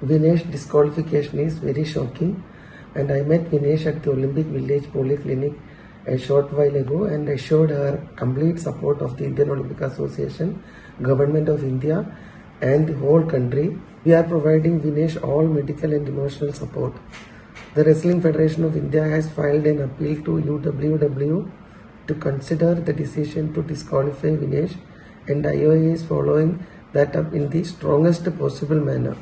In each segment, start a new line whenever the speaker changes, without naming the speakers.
Vinesh disqualification is very shocking, and I met Vinesh at the Olympic Village Polyclinic a short while ago and assured her complete support of the Indian Olympic Association, Government of India and the whole country. We are providing Vinesh all medical and emotional support. The Wrestling Federation of India has filed an appeal to UWW to consider the decision to disqualify Vinesh, and IOA is following that up in the strongest possible manner.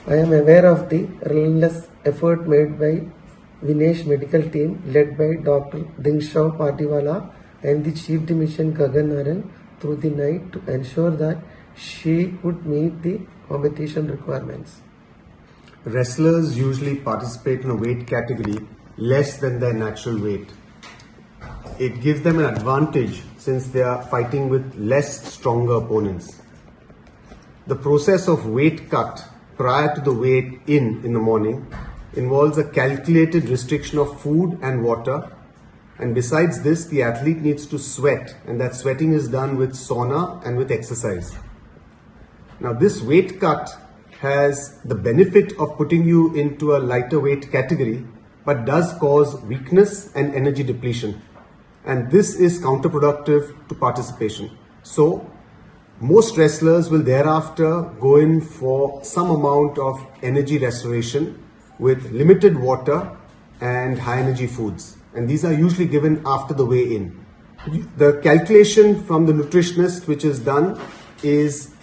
I am aware of the relentless effort made by Vinesh medical team led by Dr. Dingshaw Patiwala and the Chief Dimission Gagan Naran through the night to ensure that she could meet the competition requirements.
Wrestlers usually participate in a weight category less than their natural weight. It gives them an advantage since they are fighting with less stronger opponents. The process of weight cut prior to the weight in the morning involves a calculated restriction of food and water, and besides this the athlete needs to sweat, and that sweating is done with sauna and with exercise. Now this weight cut has the benefit of putting you into a lighter weight category but does cause weakness and energy depletion, and this is counterproductive to participation. So most wrestlers will thereafter go in for some amount of energy restoration with limited water and high energy foods, and these are usually given after the weigh-in. The calculation from the nutritionist which is done is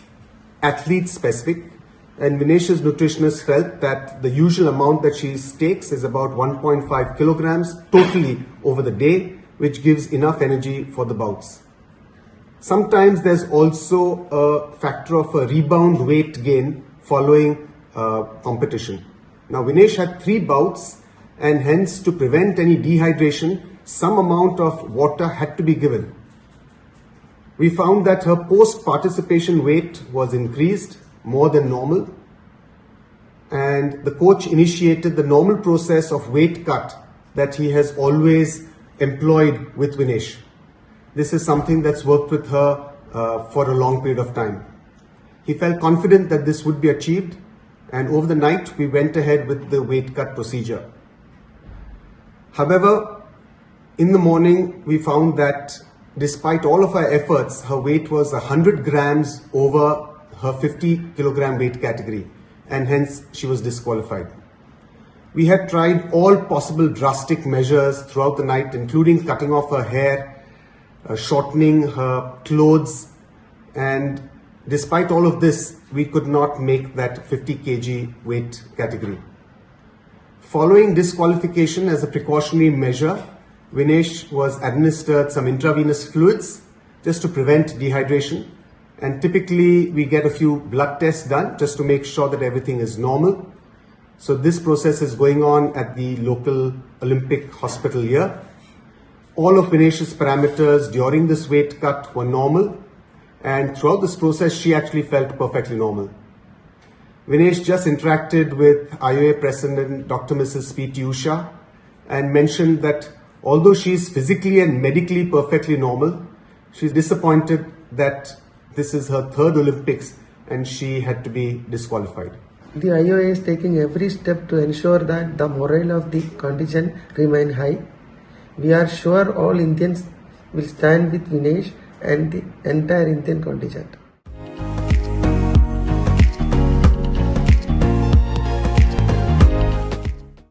athlete specific, and Vinesh's nutritionist felt that the usual amount that she takes is about 1.5 kilograms totally over the day, which gives enough energy for the bouts. Sometimes there's also a factor of a rebound weight gain following competition. Now Vinesh had 3 bouts, and hence to prevent any dehydration, some amount of water had to be given. We found that her post-participation weight was increased more than normal, and the coach initiated the normal process of weight cut that he has always employed with Vinesh. This is something that's worked with her for a long period of time. He felt confident that this would be achieved, and over the night we went ahead with the weight cut procedure. However, in the morning we found that despite all of our efforts, her weight was 100 grams over her 50 kilogram weight category, and hence she was disqualified. We had tried all possible drastic measures throughout the night, including cutting off her hair, shortening her clothes, and despite all of this, we could not make that 50 kg weight category. Following disqualification as a precautionary measure, Vinesh was administered some intravenous fluids just to prevent dehydration, and typically we get a few blood tests done just to make sure that everything is normal. So this process is going on at the local Olympic hospital here. All of Vinesh's parameters during this weight cut were normal, and throughout this process she actually felt perfectly normal. Vinesh just interacted with IOA President Dr. Mrs. P.T. Usha and mentioned that although she is physically and medically perfectly normal, she's disappointed that this is her 3rd Olympics and she had to be disqualified.
The IOA is taking every step to ensure that the morale of the contingent remain high. We are sure all Indians will stand with Vinesh and the entire Indian contingent.